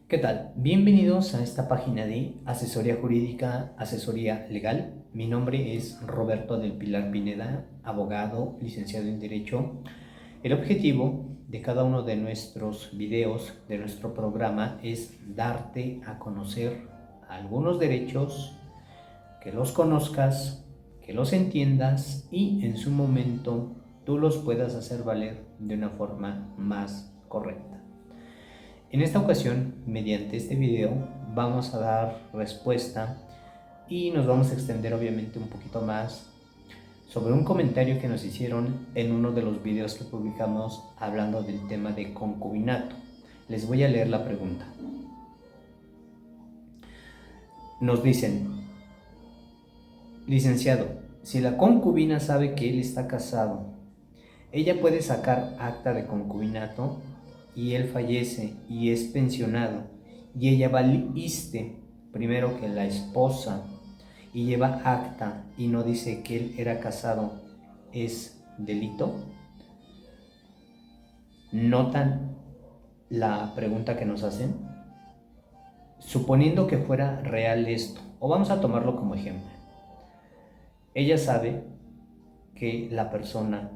¿Qué tal? Bienvenidos a esta página de asesoría jurídica, asesoría legal. Mi nombre es Roberto del Pilar Pineda, abogado, licenciado en Derecho. El objetivo de cada uno de nuestros videos, de nuestro programa, es darte a conocer algunos derechos, que los conozcas, que los entiendas y en su momento tú los puedas hacer valer de una forma más correcta. En esta ocasión, mediante este video, vamos a dar respuesta y nos vamos a extender obviamente un poquito más sobre un comentario que nos hicieron en uno de los videos que publicamos hablando del tema de concubinato. Les voy a leer la pregunta. Nos dicen: licenciado, si la concubina sabe que él está casado, ella puede sacar acta de concubinato y él fallece y es pensionado y ella va al ISSSTE primero que la esposa y lleva acta y no dice que él era casado, ¿es delito? ¿Notan la pregunta que nos hacen? Suponiendo que fuera real esto, o vamos a tomarlo como ejemplo. Ella sabe que la persona,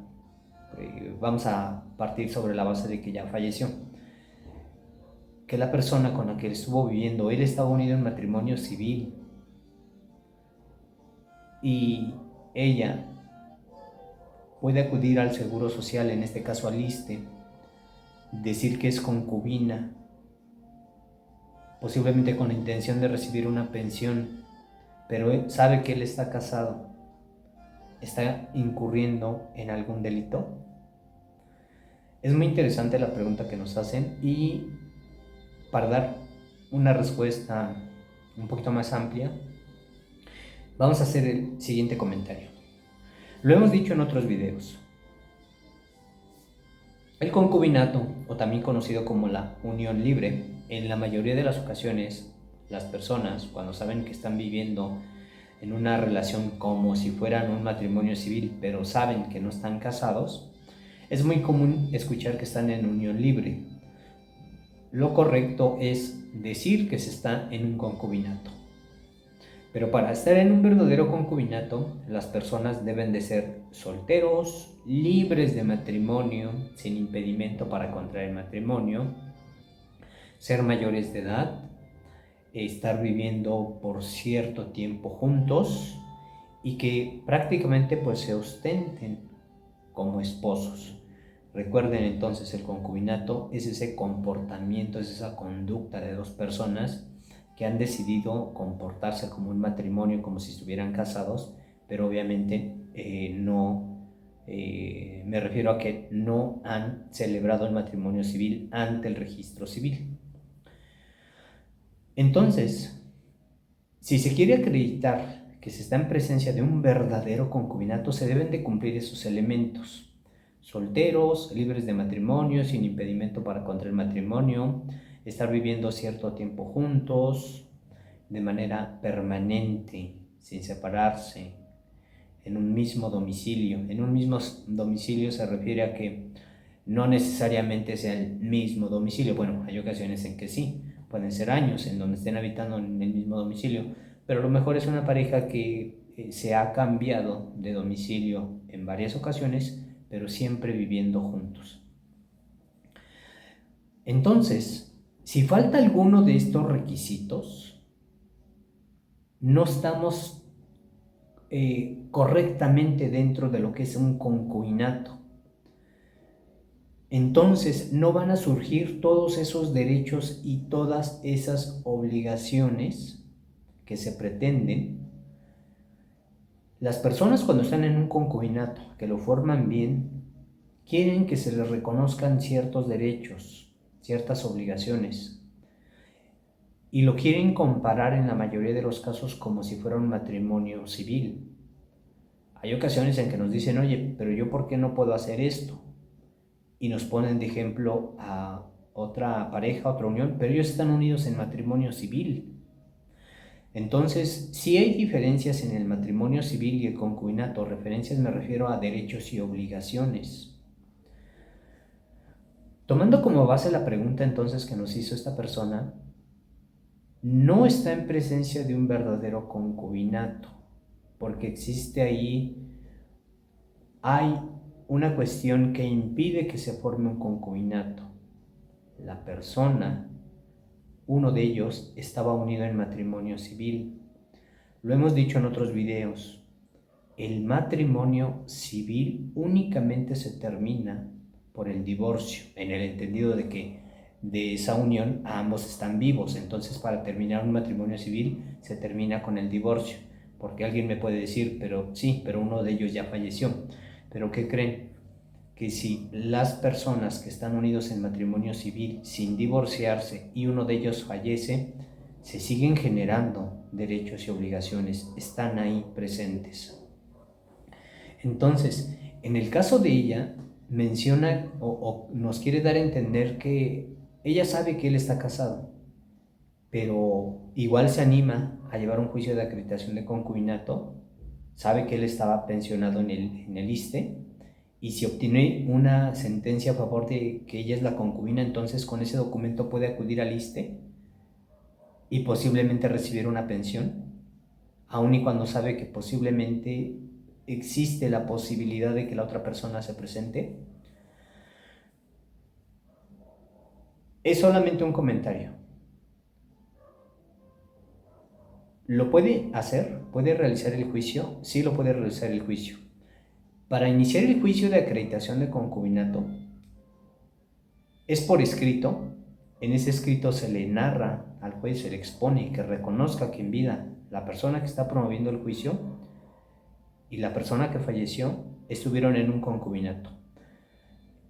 vamos a partir sobre la base de que ya falleció, que la persona con la que él estuvo viviendo, él estaba unido en matrimonio civil y ella puede acudir al Seguro Social, en este caso al ISSSTE, decir que es concubina, posiblemente con la intención de recibir una pensión, pero él sabe que él está casado. ¿Está incurriendo en algún delito? Es muy interesante la pregunta que nos hacen y para dar una respuesta un poquito más amplia, vamos a hacer el siguiente comentario. Lo hemos dicho en otros videos. El concubinato, o también conocido como la unión libre, en la mayoría de las ocasiones, las personas, cuando saben que están viviendo en una relación como si fueran un matrimonio civil, pero saben que no están casados, es muy común escuchar que están en unión libre. Lo correcto es decir que se está en un concubinato. Pero para estar en un verdadero concubinato, las personas deben de ser solteros, libres de matrimonio, sin impedimento para contraer matrimonio, ser mayores de edad, estar viviendo por cierto tiempo juntos y que prácticamente pues se ostenten como esposos. Recuerden entonces, el concubinato es ese comportamiento, es esa conducta de dos personas que han decidido comportarse como un matrimonio, como si estuvieran casados, pero obviamente me refiero a que no han celebrado el matrimonio civil ante el registro civil. Entonces, si se quiere acreditar que se está en presencia de un verdadero concubinato, se deben de cumplir esos elementos: solteros, libres de matrimonio, sin impedimento para contraer matrimonio, estar viviendo cierto tiempo juntos, de manera permanente, sin separarse, en un mismo domicilio. En un mismo domicilio se refiere a que no necesariamente sea el mismo domicilio. Bueno, hay ocasiones en que sí, pueden ser años en donde estén habitando en el mismo domicilio, pero a lo mejor es una pareja que se ha cambiado de domicilio en varias ocasiones, pero siempre viviendo juntos. Entonces, si falta alguno de estos requisitos, no estamos correctamente dentro de lo que es un concubinato. Entonces no van a surgir todos esos derechos y todas esas obligaciones que se pretenden. Las personas, cuando están en un concubinato, que lo forman bien, quieren que se les reconozcan ciertos derechos, ciertas obligaciones, y lo quieren comparar en la mayoría de los casos como si fuera un matrimonio civil. Hay ocasiones en que nos dicen: oye, pero yo ¿por qué no puedo hacer esto? Y nos ponen de ejemplo a otra pareja, otra unión, pero ellos están unidos en matrimonio civil. Entonces, sí hay diferencias en el matrimonio civil y el concubinato. Referencias me refiero a derechos y obligaciones. Tomando como base la pregunta entonces que nos hizo esta persona, no está en presencia de un verdadero concubinato, porque existe ahí, hay una cuestión que impide que se forme un concubinato. La persona, uno de ellos, estaba unido en matrimonio civil. Lo hemos dicho en otros videos, el matrimonio civil únicamente se termina por el divorcio, en el entendido de que de esa unión ambos están vivos. Entonces, para terminar un matrimonio civil se termina con el divorcio, porque alguien me puede decir, pero sí, pero uno de ellos ya falleció. ¿Pero qué creen? Que si las personas que están unidos en matrimonio civil sin divorciarse y uno de ellos fallece, se siguen generando derechos y obligaciones, están ahí presentes. Entonces, en el caso de ella, menciona o nos quiere dar a entender que ella sabe que él está casado, pero igual se anima a llevar un juicio de acreditación de concubinato, sabe que él estaba pensionado en el ISSSTE, y si obtiene una sentencia a favor de que ella es la concubina, entonces con ese documento puede acudir al ISSSTE y posiblemente recibir una pensión, aun y cuando sabe que posiblemente existe la posibilidad de que la otra persona se presente. Es solamente un comentario. ¿Lo puede hacer? ¿Puede realizar el juicio? Sí, lo puede realizar el juicio. Para iniciar el juicio de acreditación de concubinato, es por escrito. En ese escrito se le narra al juez, se le expone que reconozca que en vida la persona que está promoviendo el juicio y la persona que falleció estuvieron en un concubinato.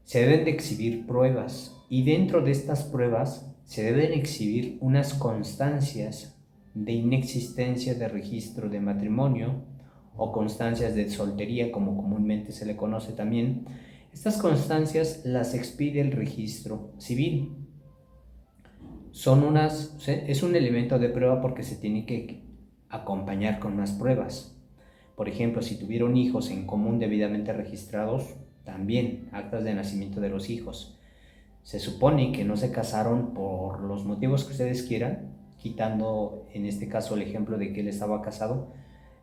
Se deben de exhibir pruebas, y dentro de estas pruebas se deben exhibir unas constancias de inexistencia de registro de matrimonio o constancias de soltería, como comúnmente se le conoce también. Estas constancias las expide el registro civil. Es un elemento de prueba porque se tiene que acompañar con más pruebas. Por ejemplo, si tuvieron hijos en común debidamente registrados, también actas de nacimiento de los hijos. Se supone que no se casaron por los motivos que ustedes quieran, quitando en este caso el ejemplo de que él estaba casado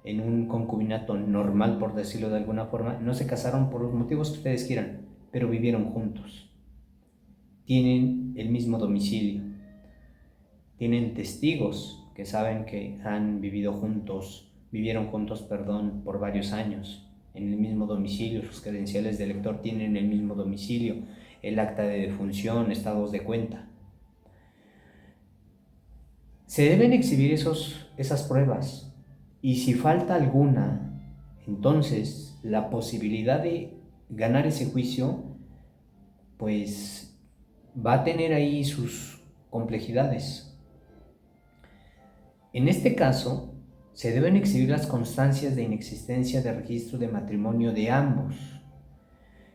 en un concubinato normal, por decirlo de alguna forma. No se casaron por los motivos que ustedes quieran, pero vivieron juntos. Tienen el mismo domicilio. Tienen testigos que saben que han vivido juntos, vivieron juntos, por varios años en el mismo domicilio. Sus credenciales de elector tienen el mismo domicilio, el acta de defunción, estados de cuenta. Se deben exhibir esas pruebas, y si falta alguna, entonces la posibilidad de ganar ese juicio pues va a tener ahí sus complejidades. En este caso, se deben exhibir las constancias de inexistencia de registro de matrimonio de ambos.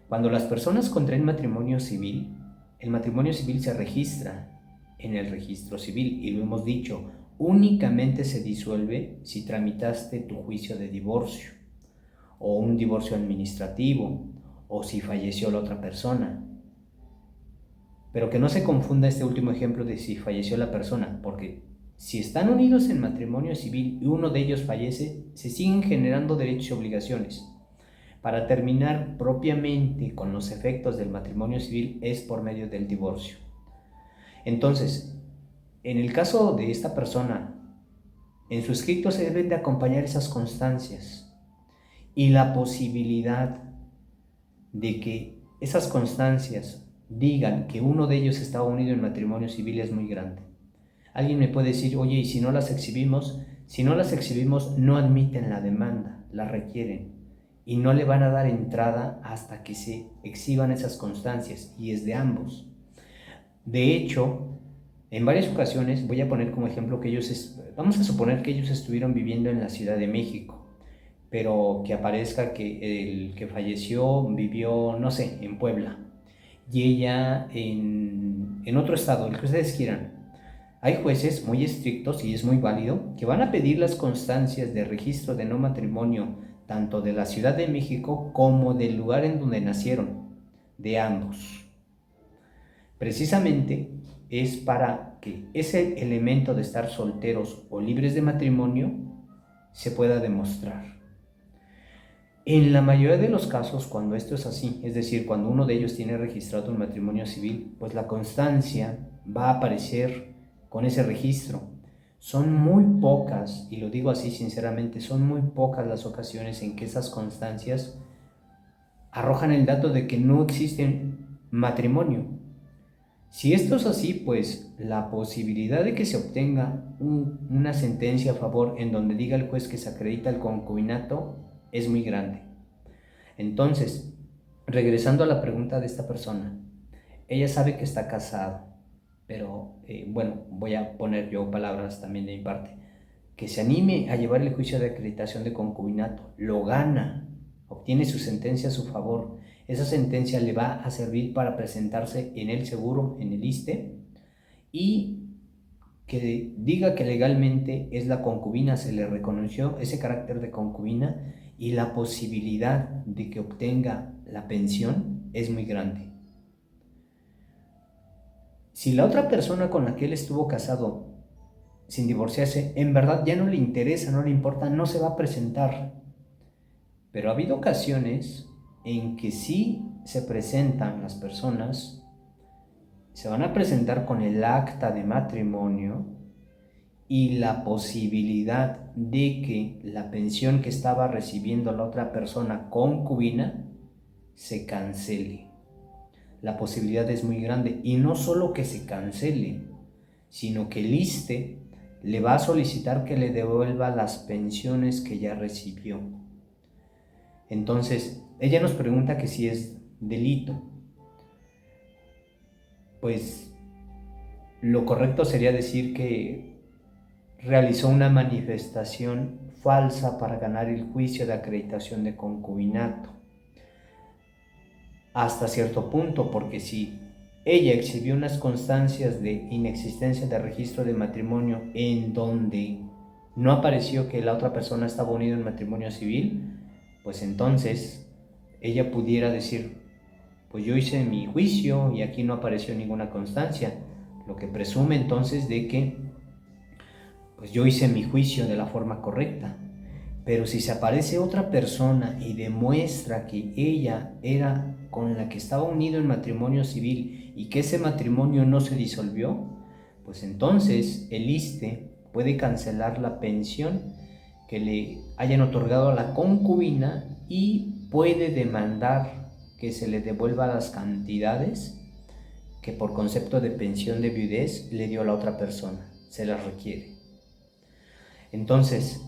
Cuando las personas contraen matrimonio civil, el matrimonio civil se registra en el registro civil, y lo hemos dicho, únicamente se disuelve si tramitaste tu juicio de divorcio, o un divorcio administrativo, o si falleció la otra persona. Pero que no se confunda este último ejemplo de si falleció la persona, porque si están unidos en matrimonio civil y uno de ellos fallece, se siguen generando derechos y obligaciones. Para terminar propiamente con los efectos del matrimonio civil es por medio del divorcio. Entonces, en el caso de esta persona, en su escrito se deben de acompañar esas constancias, y la posibilidad de que esas constancias digan que uno de ellos estaba unido en matrimonio civil es muy grande. Alguien me puede decir, oye, ¿y si no las exhibimos? Si no las exhibimos, no admiten la demanda, la requieren, y no le van a dar entrada hasta que se exhiban esas constancias, y es de ambos. De hecho, en varias ocasiones, voy a poner como ejemplo que vamos a suponer que ellos estuvieron viviendo en la Ciudad de México, pero que aparezca que el que falleció vivió, no sé, en Puebla, y ella en otro estado, el que ustedes quieran. Hay jueces muy estrictos, y es muy válido, que van a pedir las constancias de registro de no matrimonio, tanto de la Ciudad de México como del lugar en donde nacieron, de ambos. Precisamente, es para que ese elemento de estar solteros o libres de matrimonio se pueda demostrar. En la mayoría de los casos, cuando esto es así, es decir, cuando uno de ellos tiene registrado un matrimonio civil, pues la constancia va a aparecer con ese registro. Son muy pocas, y lo digo así sinceramente, son muy pocas las ocasiones en que esas constancias arrojan el dato de que no existe matrimonio. Si esto es así, pues la posibilidad de que se obtenga una sentencia a favor en donde diga el juez que se acredita el concubinato es muy grande. Entonces, regresando a la pregunta de esta persona, ella sabe que está casada, pero bueno, voy a poner yo palabras también de mi parte, que se anime a llevar el juicio de acreditación de concubinato, lo gana, obtiene su sentencia a su favor. Esa sentencia le va a servir para presentarse en el seguro, en el ISSSTE, y que diga que legalmente es la concubina, se le reconoció ese carácter de concubina y la posibilidad de que obtenga la pensión es muy grande. Si la otra persona con la que él estuvo casado sin divorciarse, en verdad ya no le interesa, no le importa, no se va a presentar. Pero ha habido ocasiones en que sí se presentan las personas, se van a presentar con el acta de matrimonio y la posibilidad de que la pensión que estaba recibiendo la otra persona concubina se cancele. La posibilidad es muy grande, y no solo que se cancele, sino que el ISSSTE le va a solicitar que le devuelva las pensiones que ya recibió. Entonces, ella nos pregunta que si es delito. Pues lo correcto sería decir que realizó una manifestación falsa para ganar el juicio de acreditación de concubinato. Hasta cierto punto, porque si ella exhibió unas constancias de inexistencia de registro de matrimonio en donde no apareció que la otra persona estaba unida en matrimonio civil, pues entonces ella pudiera decir, pues yo hice mi juicio y aquí no apareció ninguna constancia, lo que presume entonces de que pues yo hice mi juicio de la forma correcta. Pero si se aparece otra persona y demuestra que ella era con la que estaba unido en matrimonio civil y que ese matrimonio no se disolvió, pues entonces el ISSSTE puede cancelar la pensión que le hayan otorgado a la concubina y puede demandar que se le devuelva las cantidades que por concepto de pensión de viudez le dio a la otra persona, se las requiere. Entonces,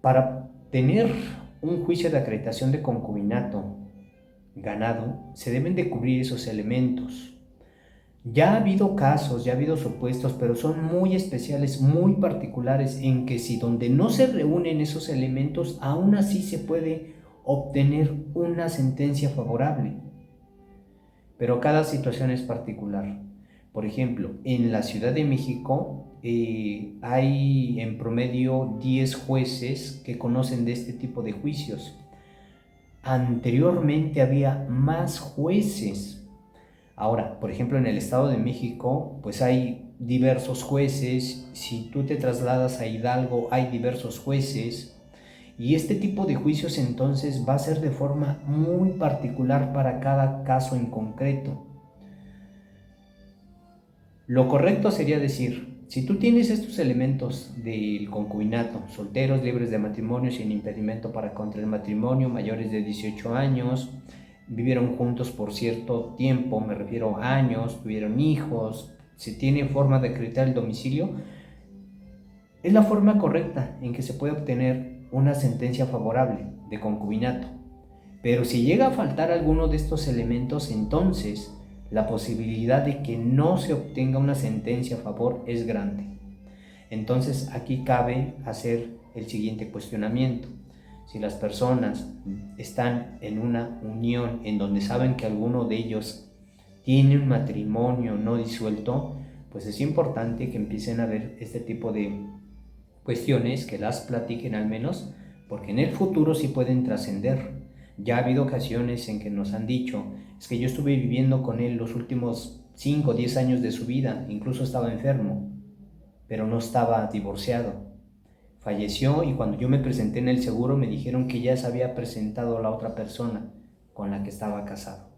para tener un juicio de acreditación de concubinato ganado, se deben de cubrir esos elementos. Ya ha habido casos, ya ha habido supuestos, pero son muy especiales, muy particulares, en que si donde no se reúnen esos elementos, aún así se puede obtener una sentencia favorable. Pero cada situación es particular. Por ejemplo, en la Ciudad de México hay en promedio 10 jueces que conocen de este tipo de juicios. Anteriormente había más jueces. Ahora, por ejemplo, en el Estado de México, pues hay diversos jueces. Si tú te trasladas a Hidalgo, hay diversos jueces. Y este tipo de juicios entonces va a ser de forma muy particular para cada caso en concreto. Lo correcto sería decir, si tú tienes estos elementos del concubinato, solteros, libres de matrimonio, sin impedimento para contraer matrimonio, mayores de 18 años, vivieron juntos por cierto tiempo, me refiero a años, tuvieron hijos, se tiene forma de acreditar el domicilio, es la forma correcta en que se puede obtener una sentencia favorable de concubinato. Pero si llega a faltar alguno de estos elementos, entonces la posibilidad de que no se obtenga una sentencia a favor es grande. Entonces aquí cabe hacer el siguiente cuestionamiento. Si las personas están en una unión en donde saben que alguno de ellos tiene un matrimonio no disuelto, pues es importante que empiecen a ver este tipo de cuestiones, que las platiquen al menos, porque en el futuro sí pueden trascender. Ya ha habido ocasiones en que nos han dicho, es que yo estuve viviendo con él los últimos 5 o 10 años de su vida, incluso estaba enfermo, pero no estaba divorciado. Falleció y cuando yo me presenté en el seguro me dijeron que ya se había presentado la otra persona con la que estaba casado.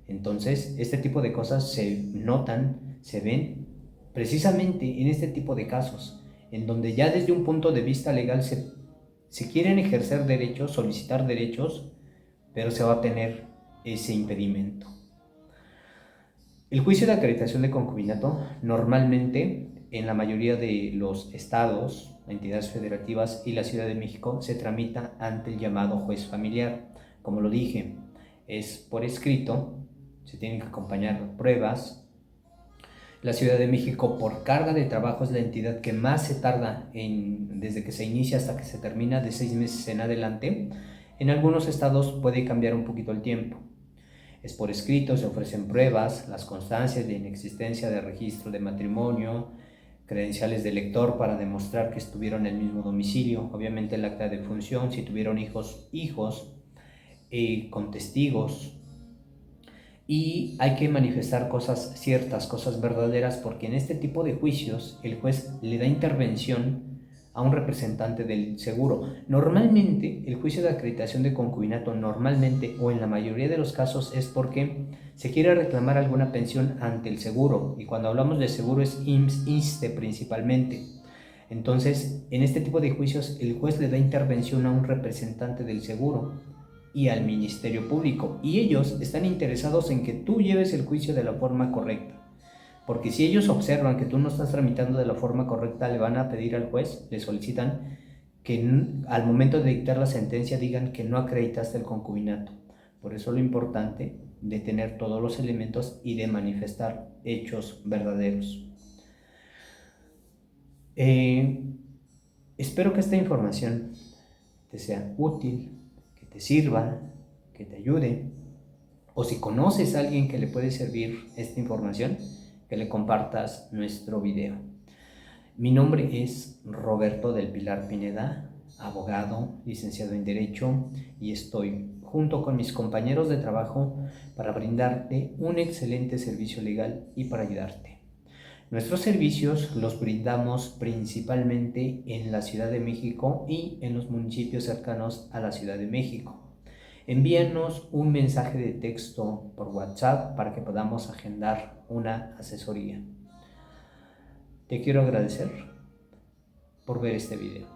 Entonces, este tipo de cosas se notan, se ven precisamente en este tipo de casos, en donde ya desde un punto de vista legal se quieren ejercer derechos, solicitar derechos, pero se va a tener ese impedimento. El juicio de acreditación de concubinato normalmente en la mayoría de los estados, entidades federativas y la Ciudad de México se tramita ante el llamado juez familiar. Como lo dije, es por escrito, se tienen que acompañar pruebas. La Ciudad de México, por carga de trabajo, es la entidad que más se tarda desde que se inicia hasta que se termina, de 6 meses en adelante. En algunos estados puede cambiar un poquito el tiempo. Es por escrito, se ofrecen pruebas, las constancias de inexistencia de registro de matrimonio, credenciales de lector para demostrar que estuvieron en el mismo domicilio, obviamente el acta de función, si tuvieron hijos, con testigos. Y hay que manifestar ciertas cosas verdaderas, porque en este tipo de juicios el juez le da intervención a un representante del seguro. Normalmente el juicio de acreditación de concubinato, normalmente o en la mayoría de los casos, es porque se quiere reclamar alguna pensión ante el seguro, y cuando hablamos de seguro es IMSS, ISSSTE principalmente. Entonces, en este tipo de juicios el juez le da intervención a un representante del seguro y al Ministerio Público, y ellos están interesados en que tú lleves el juicio de la forma correcta, porque si ellos observan que tú no estás tramitando de la forma correcta, le van a pedir al juez, le solicitan que al momento de dictar la sentencia digan que no acreditaste el concubinato. Por eso lo importante de tener todos los elementos y de manifestar hechos verdaderos. Espero que esta información te sea útil, que te sirva, que te ayude, o si conoces a alguien que le puede servir esta información, que le compartas nuestro video. Mi nombre es Roberto del Pilar Pineda, abogado, licenciado en Derecho, y estoy junto con mis compañeros de trabajo para brindarte un excelente servicio legal y para ayudarte. Nuestros servicios los brindamos principalmente en la Ciudad de México y en los municipios cercanos a la Ciudad de México. Envíanos un mensaje de texto por WhatsApp para que podamos agendar una asesoría. Te quiero agradecer por ver este video.